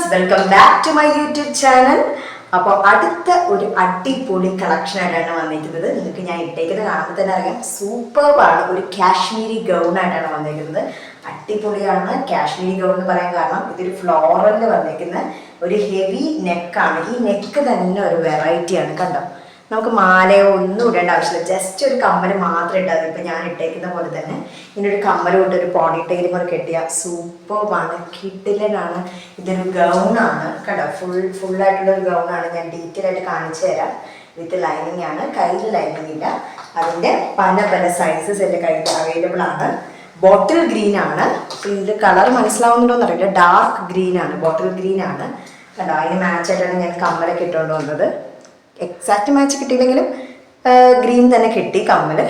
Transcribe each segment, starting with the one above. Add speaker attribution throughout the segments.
Speaker 1: Viewers, welcome back to my YouTube channel. അപ്പോൾ അടുത്ത ഒരു അടിപൊളി കളക്ഷൻ ആയിട്ടാണ് വന്നിരിക്കുന്നത്. നിങ്ങൾക്ക് ഞാൻ ഇട്ടേക്കുന്നത് കാണുമ്പോൾ തന്നെ അറിയാം, സൂപ്പർബാണ്. ഒരു കാശ്മീരി ഗൗൺ ആയിട്ടാണ് വന്നിരിക്കുന്നത്. അടിപൊളിയാണ്. കാശ്മീരി ഗൗൺ എന്ന് പറയാൻ കാരണം ഇതൊരു ഫ്ലോറലിൽ വന്നിരിക്കുന്ന ഒരു ഹെവി നെക്കാണ്. ഈ നെക്ക് തന്നെ ഒരു വെറൈറ്റിയാണ്. കണ്ടോ, നമുക്ക് മാലയോ ഒന്നും ഇടേണ്ട ആവശ്യമില്ല, ജസ്റ്റ് ഒരു കമ്മൽ മാത്രം ഇട്ടാൽ മതി. ഇപ്പം ഞാൻ ഇട്ടേക്കുന്ന പോലെ തന്നെ ഇതിനൊരു കമ്മൽ കൊണ്ട് ഒരു പോണി ടൈലും കൂടെ കെട്ടിയ സൂപ്പർബാണ്, കിഡിലനാണ്. ഇതൊരു ഗൗണാണ്. കണ്ടോ, ഫുള്ളായിട്ടുള്ള ഒരു ഗൗണാണ്. ഞാൻ ഡീറ്റെയിൽ ആയിട്ട് കാണിച്ചു തരാം. വിത്ത് ലൈനിങ് ആണ്, കയ്യിൽ ലൈനിങ് ഇല്ല. അതിൻ്റെ പല പല സൈസസ് എൻ്റെ കയ്യിൽ അവൈലബിൾ ആണ്. ബോട്ടിൽ ഗ്രീൻ ആണ്. ഇതിൻ്റെ കളർ മനസ്സിലാവുന്നുണ്ടോയെന്ന് അറിയില്ല, ഡാർക്ക് ഗ്രീൻ ആണ്, ബോട്ടിൽ ഗ്രീൻ ആണ്. കണ്ടോ, അതിന് മാച്ചായിട്ടാണ് ഞാൻ കമ്മലൊക്കെ ഇട്ടുകൊണ്ട് വന്നത്. എക്സാക്റ്റ് മാച്ച് കിട്ടിയില്ലെങ്കിലും ഗ്രീൻ തന്നെ കിട്ടി കമ്മൽ.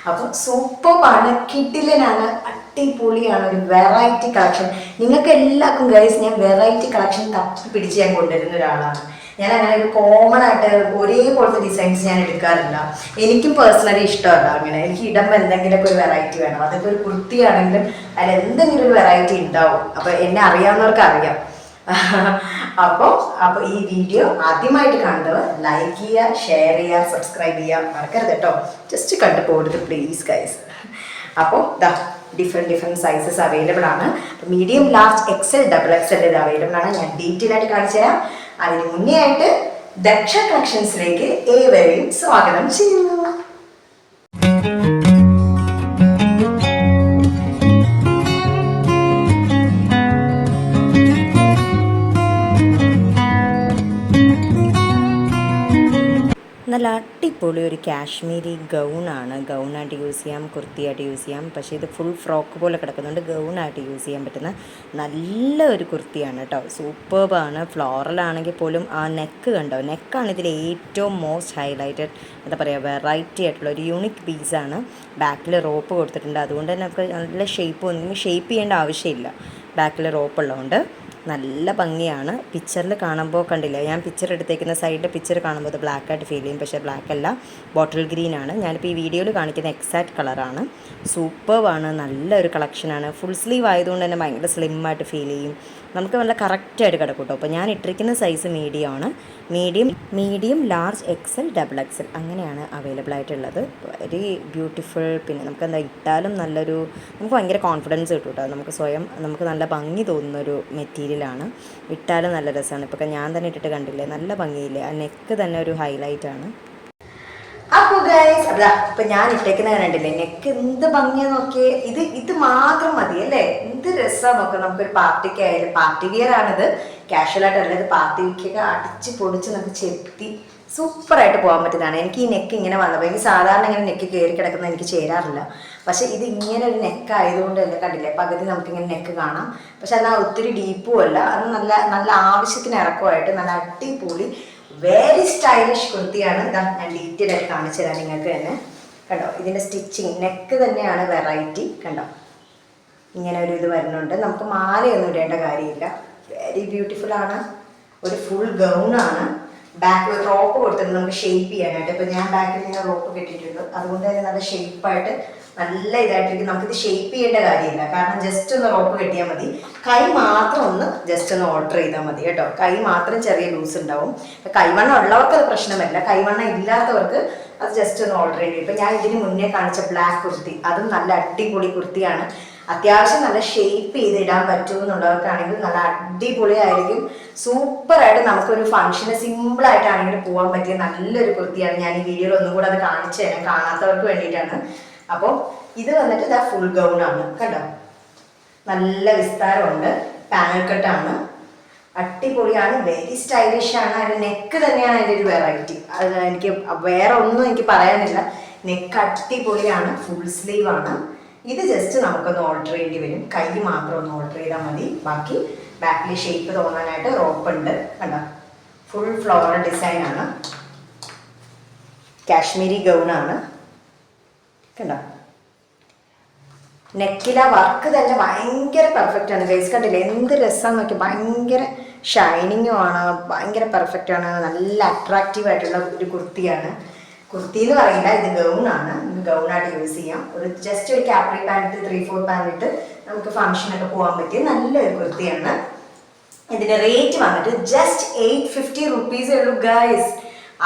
Speaker 1: അപ്പോൾ സൂപ്പർബാണ്, കിഡിലനാണ്, അടിപൊളിയാണ്. ഒരു വെറൈറ്റി കളക്ഷൻ. നിങ്ങൾക്ക് എല്ലാവർക്കും ഗൈസ്, ഞാൻ വെറൈറ്റി കളക്ഷൻ തപ്പി പിടിച്ച് ഞാൻ കൊണ്ടുവരുന്ന ഒരാളാണ്. ഞാൻ അങ്ങനെ ഒരു കോമൺ ആയിട്ട് ഒരേപോലത്തെ ഡിസൈൻസ് ഞാൻ എടുക്കാറില്ല. എനിക്കും പേഴ്സണലി ഇഷ്ടമല്ല അങ്ങനെ. എനിക്ക് ഇടുമ്പോൾ എന്തെങ്കിലുമൊക്കെ ഒരു വെറൈറ്റി വേണം. അതിപ്പോൾ ഒരു കുർത്തിയാണെങ്കിലും അതിൽ എന്തെങ്കിലും ഒരു വെറൈറ്റി ഉണ്ടാവും. അപ്പോൾ എന്നെ അറിയാവുന്നവർക്ക് അറിയാം. അപ്പോൾ ഈ വീഡിയോ ആദ്യമായിട്ട് കാണുന്നവർ ലൈക്ക് ചെയ്യുക, ഷെയർ ചെയ്യുക, സബ്സ്ക്രൈബ് ചെയ്യുക മറക്കരുത് കേട്ടോ. ജസ്റ്റ് കണ്ടു പോകരുത് പ്ലീസ് ഗൈസ്. അപ്പോൾ ഡിഫറെൻറ്റ് സൈസസ് അവൈലബിൾ ആണ്. Medium, large, XL, double XL ഇത് അവൈലബിൾ ആണ്. ഞാൻ ഡീറ്റെയിൽ ആയിട്ട് കാണിച്ചു തരാം. അതിന് മുന്നേ ആയിട്ട് ദക്ഷ കളക്ഷൻസിലേക്ക് ഏവരെയും സ്വാഗതം ചെയ്യുന്നു. നല്ല അടിപൊളി ഒരു കാശ്മീരി ഗൗണാണ്. ഗൗണായിട്ട് യൂസ് ചെയ്യാം, കുർത്തിയായിട്ട് യൂസ് ചെയ്യാം. പക്ഷേ ഇത് ഫുൾ ഫ്രോക്ക് പോലെ കിടക്കുന്നുണ്ട്. ഗൗണായിട്ട് യൂസ് ചെയ്യാൻ പറ്റുന്ന നല്ല ഒരു കുർത്തിയാണ് കേട്ടോ. സൂപ്പർബാണ്. ഫ്ലോറലാണെങ്കിൽ പോലും ആ നെക്ക് കണ്ടോ, നെക്കാണ് ഇതിൽ ഏറ്റവും മോസ്റ്റ് ഹൈലൈറ്റഡ്, എന്താ പറയുക, വെറൈറ്റി ആയിട്ടുള്ള ഒരു യൂണിക് പീസാണ്. ബാക്കിൽ റോപ്പ് കൊടുത്തിട്ടുണ്ട്. അതുകൊണ്ട് തന്നെ നമുക്ക് നല്ല ഷേപ്പ് വന്നു. ഷേപ്പ് ചെയ്യേണ്ട ആവശ്യമില്ല, ബാക്കിൽ റോപ്പ് ഉള്ളതുകൊണ്ട് നല്ല ഭംഗിയാണ്. പിക്ചറിൽ കാണുമ്പോൾ കണ്ടില്ല, ഞാൻ പിക്ചർ എടുത്തേക്കുന്ന സൈഡിൽ പിക്ചർ കാണുമ്പോൾ അത് ബ്ലാക്ക് ആയിട്ട് ഫീൽ ചെയ്യും. പക്ഷേ ബ്ലാക്ക് അല്ല, ബോട്ടിൽ ഗ്രീൻ ആണ്. ഞാനിപ്പോൾ ഈ വീഡിയോയിൽ കാണിക്കുന്ന എക്സാക്റ്റ് കളറാണ്. സൂപ്പർബാണ്, നല്ലൊരു കളക്ഷനാണ്. ഫുൾ സ്ലീവ് ആയതുകൊണ്ട് തന്നെ ഭയങ്കര സ്ലിമ്മായിട്ട് ഫീൽ ചെയ്യും. നമുക്ക് നല്ല കറക്റ്റായിട്ട് കിടക്കും കേട്ടോ. അപ്പോൾ ഞാൻ ഇട്ടിരിക്കുന്ന സൈസ് മീഡിയമാണ്. Medium, large, XL, double XL അങ്ങനെയാണ് അവൈലബിൾ ആയിട്ടുള്ളത്. Very beautiful. പിന്നെ നമുക്ക് എന്താ ഇട്ടാലും നല്ലൊരു, നമുക്ക് ഭയങ്കര കോൺഫിഡൻസ് കിട്ടും കേട്ടോ. നമുക്ക് നല്ല ഭംഗി തോന്നുന്നൊരു മെറ്റീരിയലാണ്. ഇട്ടാലും നല്ല രസമാണ്. ഇപ്പോൾ ഞാൻ തന്നെ ഇട്ടിട്ട് കണ്ടില്ലേ, നല്ല ഭംഗിയില്ലേ. ആ നെക്ക് തന്നെ ഒരു ഹൈലൈറ്റാണ്. അപ്പോൾ ഗൈസ്, ഇപ്പം ഞാൻ ഇട്ടേക്കുന്നത് കണ്ടില്ലേ, നെക്ക് എന്ത് ഭംഗിയാന്ന് നോക്കിയേ. ഇത് മാത്രം മതി അല്ലേ, എന്ത് രസമാണ് നോക്കുക. നമുക്കൊരു പാർട്ടിക്ക് ആയാലും, പാർട്ടി വിയർ ആണിത്, കാഷ്വലായിട്ടല്ല, ഇത് പാർട്ടിക്കൊക്കെ അടിച്ച് പൊടിച്ച് നമുക്ക് ചെത്തി സൂപ്പറായിട്ട് പോകാൻ പറ്റുന്നതാണ്. എനിക്ക് ഈ നെക്ക് ഇങ്ങനെ വന്നപ്പോൾ, എനിക്ക് സാധാരണ ഇങ്ങനെ നെക്ക് കയറി കിടക്കുന്നത് എനിക്ക് ചേരാറില്ല. പക്ഷേ ഇത് ഇങ്ങനെ ഒരു നെക്ക് ആയതുകൊണ്ട് തന്നെ കണ്ടില്ലേ, പകുതി നമുക്കിങ്ങനെ നെക്ക് കാണാം. പക്ഷെ എന്നാൽ ഒത്തിരി ഡീപ്പും അല്ല, അത് നല്ല നല്ല ആവശ്യത്തിന് ഇറക്കമായിട്ട് നല്ല അടിപൊളി വെരി സ്റ്റൈലിഷ് കുർത്തിയാണ്. ഇതാ ഞാൻ ഡീറ്റെയിൽ ആയിട്ട് കാണിച്ചു തരാം നിങ്ങൾക്ക് തന്നെ. കണ്ടോ, ഇതിൻ്റെ സ്റ്റിച്ചിങ്, നെക്ക് തന്നെയാണ് വെറൈറ്റി. കണ്ടോ, ഇങ്ങനെ ഒരു ഇത് വരുന്നുണ്ട്. നമുക്ക് മാലയൊന്നും ഇടേണ്ട കാര്യമില്ല. വെരി ബ്യൂട്ടിഫുൾ ആണ്. ഒരു ഫുൾ ഗൗണാണ്. ബാക്ക് റോപ്പ് കൊടുത്തിട്ട് നമുക്ക് ഷേപ്പ് ചെയ്യാനായിട്ട്. ഇപ്പം ഞാൻ ബാക്കിൽ ഇങ്ങനെ റോപ്പ് കെട്ടിയിട്ടുണ്ട്. അതുകൊണ്ട് തന്നെ നല്ല ഷേപ്പായിട്ട് നല്ല ഇതായിട്ടിരിക്കും. നമുക്കിത് ഷേപ്പ് ചെയ്യേണ്ട കാര്യമില്ല, കാരണം ജസ്റ്റ് ഒന്ന് റോപ്പ് കെട്ടിയാൽ മതി. കൈ മാത്രം ഒന്ന് ജസ്റ്റ് ഒന്ന് ഓൾട്ടർ ചെയ്താൽ മതി കേട്ടോ. കൈ മാത്രം ചെറിയ ലൂസ് ഉണ്ടാവും. കൈവണ്ണം ഉള്ളവർക്ക് അത് പ്രശ്നമല്ല, കൈവണ്ണം ഇല്ലാത്തവർക്ക് അത് ജസ്റ്റ് ഒന്ന് ഓൾട്ടർ ചെയ്യും. ഇപ്പം ഞാൻ ഇതിന് മുന്നേ കാണിച്ച ബ്ലാക്ക് കുർത്തി, അതും നല്ല അടിപൊളി കുർത്തിയാണ്. അത്യാവശ്യം നല്ല ഷേപ്പ് ചെയ്ത് ഇടാൻ പറ്റുമെന്നുള്ളവർക്കാണെങ്കിൽ നല്ല അടിപൊളിയായിരിക്കും. സൂപ്പറായിട്ട് നമുക്കൊരു ഫംഗ്ഷന് സിമ്പിളായിട്ടാണെങ്കിൽ പോകാൻ പറ്റിയ നല്ലൊരു കുർത്തിയാണ്. ഞാൻ ഈ വീഡിയോയിൽ ഒന്നും കൂടെ അത് കാണിച്ചു തരാം, കാണാത്തവർക്ക് വേണ്ടിയിട്ടാണ്. അപ്പോൾ ഇത് വന്നിട്ട് ഇതാ ഫുൾ ഗൗണാണ്. കണ്ടോ, നല്ല വിസ്താരമുണ്ട്, പാനൽ കട്ടാണ്, അടിപൊളിയാണ്, വെരി സ്റ്റൈലിഷ് ആണ്. അതിൻ്റെ നെക്ക് തന്നെയാണ് അതിൻ്റെ ഒരു വെറൈറ്റി. അത് എനിക്ക് വേറെ ഒന്നും എനിക്ക് പറയാനില്ല. നെക്ക് അടിപൊളിയാണ്, ഫുൾ സ്ലീവ് ആണ്. ഇത് ജസ്റ്റ് നമുക്കൊന്ന് ഓൾട്ടർ ചെയ്യേണ്ടി വരും. കൈ മാത്രം ഒന്ന് ഓൾട്ടർ ചെയ്താൽ മതി. ബാക്കി ബാക്കിൽ ഷേപ്പ് തോന്നാനായിട്ട് റോപ്പ് ഉണ്ട്. കണ്ടോ, ഫുൾ ഫ്ലോറൽ ഡിസൈനാണ്, കാശ്മീരി ഗൗണാണ്. കണ്ടോ, നെക്കിലെ വർക്ക് തന്നെ ഭയങ്കര പെർഫെക്റ്റ് ആണ് ഗൈസ്. കണ്ടില്ലേ എന്ത് രസമാണെന്ന് നോക്കി. ഭയങ്കര ഷൈനിങ്ങും ആണ്, ഭയങ്കര പെർഫെക്റ്റ് ആണ്, നല്ല അട്രാക്റ്റീവ് ആയിട്ടുള്ള ഒരു കുർത്തിയാണ്. കുർത്തി എന്ന് പറയില്ല, ഇത് ഗൗണാണ്. ഗൗണായിട്ട് യൂസ് ചെയ്യാം. ഒരു ജസ്റ്റ് ഒരു ക്യാപ്രി പാൻറ്റ് 3/4 പാൻറ്റ് ഇട്ട് നമുക്ക് ഫംഗ്ഷനൊക്കെ പോകാൻ പറ്റിയ നല്ലൊരു കുർത്തിയാണ്. ഇതിന്റെ റേറ്റ് വന്നിട്ട് ജസ്റ്റ് 850 റുപ്പീസേ ഉള്ളൂ ഗൈസ്.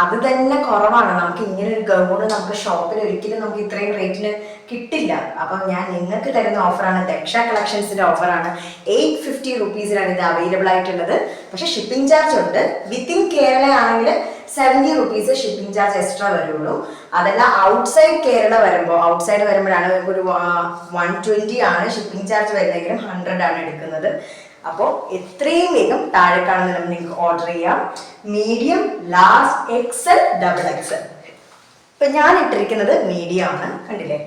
Speaker 1: അത് തന്നെ കുറവാണ്. നമുക്ക് ഇങ്ങനെ ഒരു ഗൗണ് നമുക്ക് ഷോപ്പിൽ ഒരിക്കലും നമുക്ക് ഇത്രയും റേറ്റിന് കിട്ടില്ല. അപ്പം ഞാൻ നിങ്ങൾക്ക് തരുന്ന ഓഫറാണ്, ദക്ഷ കളക്ഷൻസിന്റെ ഓഫറാണ്. 850 റുപ്പീസിലാണ് ഇത് അവൈലബിൾ ആയിട്ടുള്ളത്. പക്ഷെ ഷിപ്പിംഗ് ചാർജ് ഉണ്ട്. വിത്തിൻ കേരള ആണെങ്കിൽ 70 റുപ്പീസ് ഷിപ്പിംഗ് ചാർജ് എക്സ്ട്രാ വരുള്ളൂ. അതല്ല ഔട്ട്സൈഡ് കേരള വരുമ്പോൾ, ഔട്ട്സൈഡ് വരുമ്പോഴാണ് ഒരു 120 ആണ് ഷിപ്പിംഗ് ചാർജ് വരുന്നതെങ്കിലും 100 ആണ് എടുക്കുന്നത്. അപ്പോൾ എത്രയും വേഗം താഴെ കാണുന്ന നമ്മൾ നിങ്ങൾക്ക് ഓർഡർ ചെയ്യാം. Medium, large, XL, double XL. ഇപ്പൊ ഞാൻ ഇട്ടിരിക്കുന്നത് മീഡിയം ആണ്, കണ്ടില്ലേ?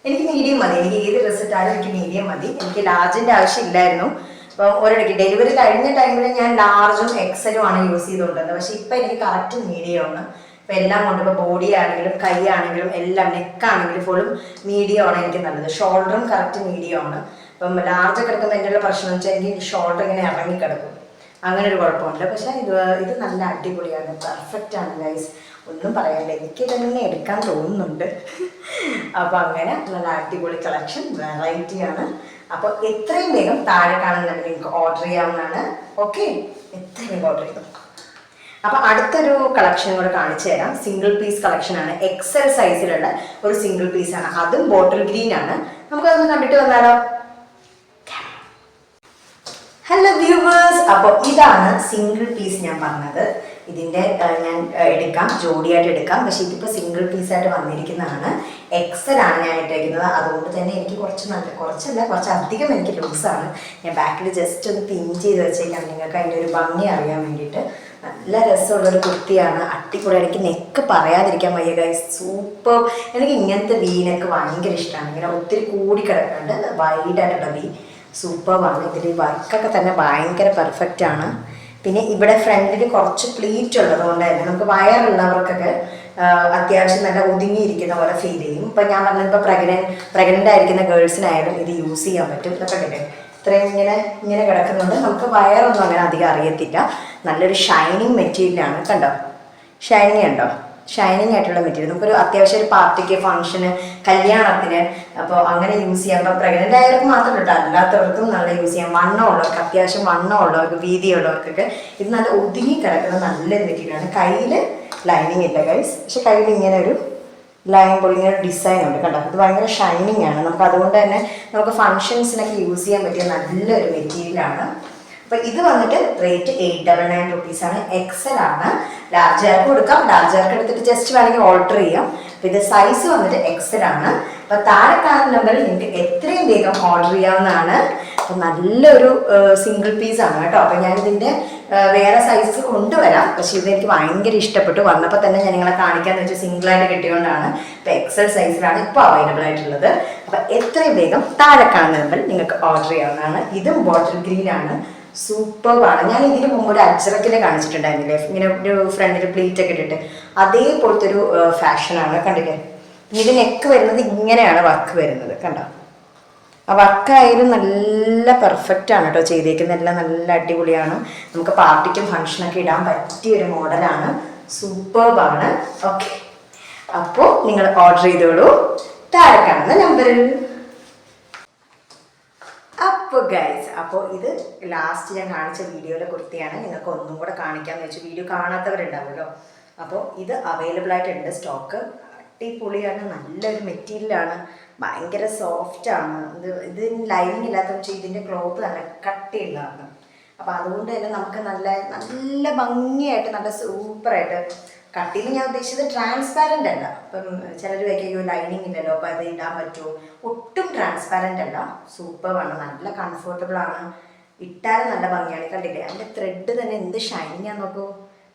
Speaker 1: എനിക്ക് മീഡിയം മതി. എനിക്ക് ഏത് ഡ്രസ് ഇട്ടാലും എനിക്ക് മീഡിയം മതി. എനിക്ക് ലാർജിന്റെ ആവശ്യമില്ലായിരുന്നു. അപ്പം ഒരിടയ്ക്ക് ഡെലിവറി കഴിഞ്ഞ ടൈമിൽ ഞാൻ ലാർജും എക്സലും ആണ് യൂസ് ചെയ്തുകൊണ്ടിരുന്നത്. പക്ഷെ ഇപ്പൊ എനിക്ക് കറക്റ്റ് മീഡിയം ആണ്. ഇപ്പൊ എല്ലാം കൊണ്ട് ഇപ്പൊ ബോഡി ആണെങ്കിലും കൈ ആണെങ്കിലും എല്ലാം, നെക്കാണെങ്കിലും ഫുള്ളും മീഡിയം ആണ് എനിക്ക് നല്ലത്. ഷോൾഡറും കറക്റ്റ് മീഡിയം ആണ്. അപ്പം ലാർജ് കിടക്കുന്ന എൻ്റെ ഉള്ള പ്രശ്നം എന്ന് വെച്ചാൽ എനിക്ക് ഷോൾഡർ ഇങ്ങനെ ഇറങ്ങി കിടക്കും. അങ്ങനെ ഒരു കുഴപ്പമുണ്ട്. പക്ഷെ ഇത് നല്ല അടിപൊളിയാണ്, പെർഫെക്റ്റ് ആണ് ഗൈസ്. ഒന്നും പറയാനില്ല, എനിക്ക് തന്നെ എടുക്കാൻ തോന്നുന്നുണ്ട്. അപ്പോൾ അങ്ങനെ നല്ല അടിപൊളി കളക്ഷൻ, വെറൈറ്റി ആണ്. അപ്പോൾ എത്രയും വേഗം താഴെ കാണുന്ന നിങ്ങൾക്ക് ഓർഡർ ചെയ്യാവുന്നതാണ്. ഓക്കെ, എത്രയും വേഗം ഓർഡർ ചെയ്തു. അപ്പൊ അടുത്തൊരു കളക്ഷൻ കൂടെ കാണിച്ചു തരാം. സിംഗിൾ പീസ് കളക്ഷൻ ആണ്. എക്സൽ സൈസിലുള്ള ഒരു സിംഗിൾ പീസ് ആണ്. അതും ബോട്ടിൽ ഗ്രീൻ ആണ്. നമുക്കതൊന്ന് കണ്ടിട്ട് വന്നാലോ? ഹലോ വ്യൂവേഴ്സ്, അപ്പോൾ ഇതാണ് സിംഗിൾ പീസ് ഞാൻ പറഞ്ഞത്. ഇതിൻ്റെ ഞാൻ എടുക്കാം, ജോഡിയായിട്ട് എടുക്കാം. പക്ഷെ ഇതിപ്പോൾ സിംഗിൾ പീസായിട്ട് വന്നിരിക്കുന്നതാണ്. എക്സൽ ആണ് ഞാൻ ഇട്ടേക്കുന്നത്. അതുകൊണ്ട് തന്നെ എനിക്ക് കുറച്ച് അധികം എനിക്ക് ലൂസാണ്. ഞാൻ ബാക്കിൽ ജസ്റ്റ് ഒന്ന് പിൻ ചെയ്ത് വെച്ചേക്കാം, നിങ്ങൾക്ക് അതിൻ്റെ ഒരു ഭംഗി അറിയാൻ വേണ്ടിയിട്ട്. നല്ല രസമുള്ളൊരു കുർത്തിയാണ്, അടിപൊളി. എനിക്ക് നെക്ക് പറയാതിരിക്കാൻ വയ്യ ഗൈസ്, സൂപ്പർ. എനിക്ക് ഇങ്ങനത്തെ വീനൊക്കെ ഭയങ്കര ഇഷ്ടമാണ്. ഇങ്ങനെ ഒത്തിരി കൂടി കിടക്കുന്നുണ്ട്, വൈഡായിട്ടുള്ള വീ സൂപ്പറാണ്. ഇതിൽ വർക്കൊക്കെ തന്നെ ഭയങ്കര പെർഫെക്റ്റ് ആണ്. പിന്നെ ഇവിടെ ഫ്രണ്ടിൽ കുറച്ച് പ്ലീറ്റ് ഉള്ളത് കൊണ്ട് തന്നെ നമുക്ക് വയറുള്ളവർക്കൊക്കെ അത്യാവശ്യം നല്ല ഒതുങ്ങിയിരിക്കുന്ന പോലെ ഫീൽ ചെയ്യും. ഇപ്പം ഞാൻ പറഞ്ഞപ്പോൾ പ്രഗ്നൻ്റ് ആയിരിക്കുന്ന ഗേൾസിനായാലും ഇത് യൂസ് ചെയ്യാൻ പറ്റും. ഇതൊക്കെ കണ്ടില്ലേ, ഇത്രയും ഇങ്ങനെ കിടക്കുന്നുണ്ട്. നമുക്ക് വയറൊന്നും അങ്ങനെ അധികം അറിയത്തില്ല. നല്ലൊരു ഷൈനിങ് മെറ്റീരിയലാണ്. കണ്ടോ, ഷൈനിങ് ഉണ്ടോ? ഷൈനിങ് ആയിട്ടുള്ള മെറ്റീരിയൽ. നമുക്കൊരു അത്യാവശ്യം ഒരു പാർട്ടിക്ക്, ഫംഗ്ഷന്, കല്യാണത്തിന്, അപ്പോൾ അങ്ങനെ യൂസ് ചെയ്യാം. അപ്പം പ്രഗ്നൻ്റ് ആയവർക്ക് മാത്രമല്ല കേട്ടോ, അല്ലാത്തവർക്കും നല്ല യൂസ് ചെയ്യാം. വണ്ണമുള്ളവർക്ക്, അത്യാവശ്യം വണ്ണമുള്ളവർക്ക്, വീതിയുള്ളവർക്കൊക്കെ ഇത് നല്ല ഒതുങ്ങി കിടക്കുന്ന നല്ലൊരു മെറ്റീരിയലാണ്. കയ്യിൽ ലൈനിങ് ഇല്ല ഗൈസ്, പക്ഷെ കയ്യിൽ ഇങ്ങനെ ഒരു ലൈൻ പൊളിങ്ങനെ ഒരു ഡിസൈൻ ഉണ്ട്. കണ്ടോ, ഇത് ഭയങ്കര ഷൈനിങ് ആണ്. നമുക്ക് അതുകൊണ്ട് തന്നെ നമുക്ക് ഫംഗ്ഷൻസിനൊക്കെ യൂസ് ചെയ്യാൻ പറ്റിയ നല്ലൊരു മെറ്റീരിയലാണ്. അപ്പോൾ ഇത് വന്നിട്ട് റേറ്റ് 899 റുപ്പീസാണ്. എക്സൽ ആണ്. ലാർജുകാർക്ക് കൊടുക്കാം, ലാർജുകാർക്ക് എടുത്തിട്ട് ജസ്റ്റ് വേണമെങ്കിൽ ഓൾട്ടർ ചെയ്യാം. അപ്പോൾ ഇത് സൈസ് വന്നിട്ട് എക്സൽ ആണ്. അപ്പോൾ താഴെ കാണുന്ന നമ്പറിൽ നിങ്ങൾക്ക് എത്രയും വേഗം ഓർഡർ ചെയ്യാവുന്നതാണ്. അപ്പോൾ നല്ലൊരു സിംഗിൾ പീസാണ് കേട്ടോ. അപ്പോൾ ഞാനിതിൻ്റെ വേറെ സൈസസ് കൊണ്ടുവരാം. പക്ഷേ ഇതെനിക്ക് ഭയങ്കര ഇഷ്ടപ്പെട്ടു. വന്നപ്പോൾ തന്നെ ഞാൻ നിങ്ങളെ കാണിക്കാമെന്ന് വെച്ചാൽ സിംഗിളായിട്ട് കിട്ടിയോണ്ടാണ്. അപ്പോൾ എക്സൽ സൈസിലാണ് ഇപ്പോൾ അവൈലബിൾ ആയിട്ടുള്ളത്. അപ്പോൾ എത്രയും വേഗം താഴെ കാണുന്ന നമ്പറിൽ നിങ്ങൾക്ക് ഓർഡർ ചെയ്യാവുന്നതാണ്. ഇതും ബോട്ടിൽ ഗ്രീൻ ആണ്, സൂപ്പറാണ്. ഞാൻ ഇതിന് മുമ്പ് ഒരു അജ്രക്കിനെ കാണിച്ചിട്ടുണ്ടായിരുന്നില്ലേ, ഇങ്ങനെ ഒരു ഫ്രണ്ടിൽ പ്ലീറ്റ് ഒക്കെ ഇട്ടിട്ട്, അതേപോലത്തെ ഒരു ഫാഷനാണ്. കണ്ടില്ലേ, ഇത് നെക്ക് വരുന്നത് ഇങ്ങനെയാണ് വർക്ക് വരുന്നത്. കണ്ടോ, ആ വർക്കായാലും നല്ല പെർഫെക്റ്റ് ആണ് കേട്ടോ ചെയ്തേക്കുന്നത്. എല്ലാം നല്ല അടിപൊളിയാണ്. നമുക്ക് പാർട്ടിക്കും ഫംഗ്ഷനൊക്കെ ഇടാൻ പറ്റിയ ഒരു മോഡലാണ്, സൂപ്പർബാണ്. ഓക്കെ, അപ്പോൾ നിങ്ങൾ ഓർഡർ ചെയ്തോളൂ താഴെ കാണുന്ന നമ്പറിൽ. അപ്പോൾ ഗൈസ്, അപ്പോൾ ഇത് ലാസ്റ്റ് ഞാൻ കാണിച്ച വീഡിയോയിലെ കുർത്തിയാണ്. നിങ്ങൾക്ക് ഒന്നും കൂടെ കാണിക്കാമെന്ന് വെച്ചു, വീഡിയോ കാണാത്തവരുണ്ടാവുമല്ലോ. അപ്പോൾ ഇത് അവൈലബിൾ ആയിട്ടുണ്ട് സ്റ്റോക്ക്. അടിപൊളിയാണ്, നല്ലൊരു മെറ്റീരിയലാണ്, ഭയങ്കര സോഫ്റ്റാണ്. ഇത് ലൈനിങ് ഇല്ലാത്ത വെച്ചാൽ ഇതിൻ്റെ ക്ലോത്ത് നല്ല കട്ടിയുള്ളതാണ്. അപ്പോൾ അതുകൊണ്ട് തന്നെ നമുക്ക് നല്ല നല്ല ഭംഗിയായിട്ട് നല്ല സൂപ്പറായിട്ട് കട്ടിയിൽ ഞാൻ ഉദ്ദേശിച്ചത് ട്രാൻസ്പാരൻ്റ് അല്ല. അപ്പം ചിലർ വയ്ക്കുകയോ ലൈനിങ് ഇല്ലല്ലോ, അപ്പോൾ അത് ഇടാൻ പറ്റുമോ? ഒട്ടും ട്രാൻസ്പാരൻ്റ് അല്ല, സൂപ്പറാണ്, നല്ല കംഫർട്ടബിൾ ആണ്, ഇട്ടാലും നല്ല ഭംഗിയാണ്. കണ്ടില്ലേ, അതിൻ്റെ ത്രെഡ് തന്നെ എന്ത് ഷൈനിങ് ആണെന്ന് നോക്കൂ.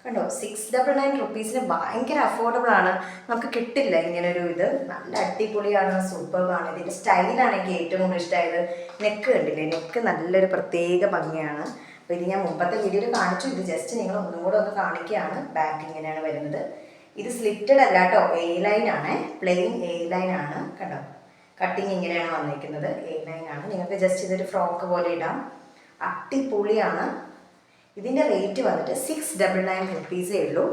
Speaker 1: കണ്ടോ, 699 റുപ്പീസിന് ഭയങ്കര അഫോർഡബിൾ ആണ്. നമുക്ക് കിട്ടില്ല ഇങ്ങനൊരു ഇത്. നല്ല അടിപൊളിയാണ്, സൂപ്പറാണ്. ഇതിൻ്റെ സ്റ്റൈലാണ് എനിക്ക് ഏറ്റവും കൂടുതൽ ഇഷ്ടമായത്. നെക്ക് കണ്ടില്ലേ, നെക്ക് നല്ലൊരു പ്രത്യേക ഭംഗിയാണ്. അപ്പോൾ ഇത് ഞാൻ മുമ്പത്തെ വീഡിയോയിൽ കാണിച്ചു. ഇത് ജസ്റ്റ് നിങ്ങൾ ഒന്നും കൂടെ ഒന്ന് കാണിക്കുകയാണ്. ബാക്ക് ഇങ്ങനെയാണ് വരുന്നത്. ഇത് സ്ലിറ്റഡ് അല്ല കേട്ടോ, എ ലൈൻ ആണ്, പ്ലെയിൻ എ ലൈൻ ആണ്. കണ്ടോ, കട്ടിങ് ഇങ്ങനെയാണ് വന്നിരിക്കുന്നത്, എ ലൈൻ ആണ്. നിങ്ങൾക്ക് ജസ്റ്റ് ഇതൊരു ഫ്രോക്ക് പോലെ ഇടാം, അടിപൊളിയാണ്. ഇതിൻ്റെ റേറ്റ് വന്നിട്ട് 699 റുപ്പീസേ ഉള്ളൂ.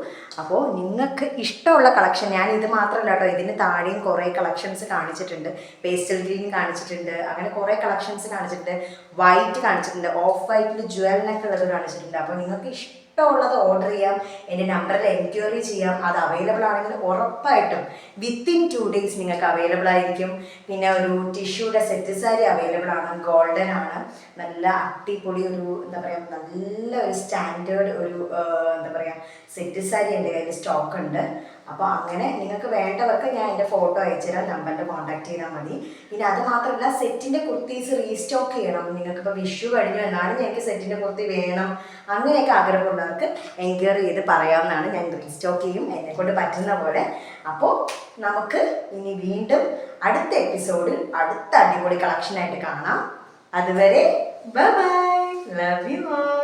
Speaker 1: അപ്പോൾ നിങ്ങൾക്ക് ഇഷ്ടമുള്ള കളക്ഷൻ, ഞാൻ ഇത് മാത്രമല്ല കേട്ടോ, ഇതിന് താഴെയും കുറേ കളക്ഷൻസ് കാണിച്ചിട്ടുണ്ട്. പേസ്റ്റൽ ഗ്രീൻ കാണിച്ചിട്ടുണ്ട്, അങ്ങനെ കുറേ കളക്ഷൻസ് കാണിച്ചിട്ടുണ്ട്. വൈറ്റ് കാണിച്ചിട്ടുണ്ട്, ഓഫ് വൈറ്റിൽ ജ്വലിനൊക്കെ ഉള്ളത് കാണിച്ചിട്ടുണ്ട്. അപ്പോൾ നിങ്ങൾക്ക് ഇഷ്ടമുള്ളത് ഓർഡർ ചെയ്യാം, എൻ്റെ നമ്പറിൽ എൻക്വയറി ചെയ്യാം. അത് അവൈലബിൾ ആണെങ്കിൽ ഉറപ്പായിട്ടും വിത്തിൻ 2 days നിങ്ങൾക്ക് അവൈലബിൾ ആയിരിക്കും. പിന്നെ ഒരു ടിഷ്യൂടെ സെറ്റ് സാരി അവൈലബിൾ ആണ്, ഗോൾഡൻ ആണ്, നല്ല അടിപൊളി ഒരു എന്താ പറയുക, നല്ല ഒരു സ്റ്റാൻഡേർഡ് ഒരു എന്താ പറയുക സെറ്റ് സാരി എൻ്റെ കയ്യിൽ സ്റ്റോക്ക് ഉണ്ട്. അപ്പോൾ അങ്ങനെ നിങ്ങൾക്ക് വേണ്ടവർക്ക് ഞാൻ എൻ്റെ ഫോട്ടോ അയച്ചുതരാം, നമ്പറിൽ കോൺടാക്ട് ചെയ്താൽ മതി. പിന്നെ അത് മാത്രമല്ല, സെറ്റിൻ്റെ കുർത്തീസ് റീസ്റ്റോക്ക് ചെയ്യണം, നിങ്ങൾക്കിപ്പോൾ വിഷു കഴിഞ്ഞു എന്നാലും ഞങ്ങൾക്ക് സെറ്റിൻ്റെ കുർത്തി വേണം, അങ്ങനെയൊക്കെ ആഗ്രഹമുള്ളവർക്ക് എൻക്വയറി ചെയ്ത് പറയാവുന്നതാണ്. ഞാൻ റീസ്റ്റോക്ക് ചെയ്യും എന്നെക്കൊണ്ട് പറ്റുന്ന പോലെ. അപ്പോൾ നമുക്ക് ഇനി വീണ്ടും അടുത്ത എപ്പിസോഡിൽ അടുത്ത അടിപൊളി കളക്ഷനായിട്ട് കാണാം. അതുവരെ bye bye, love you all.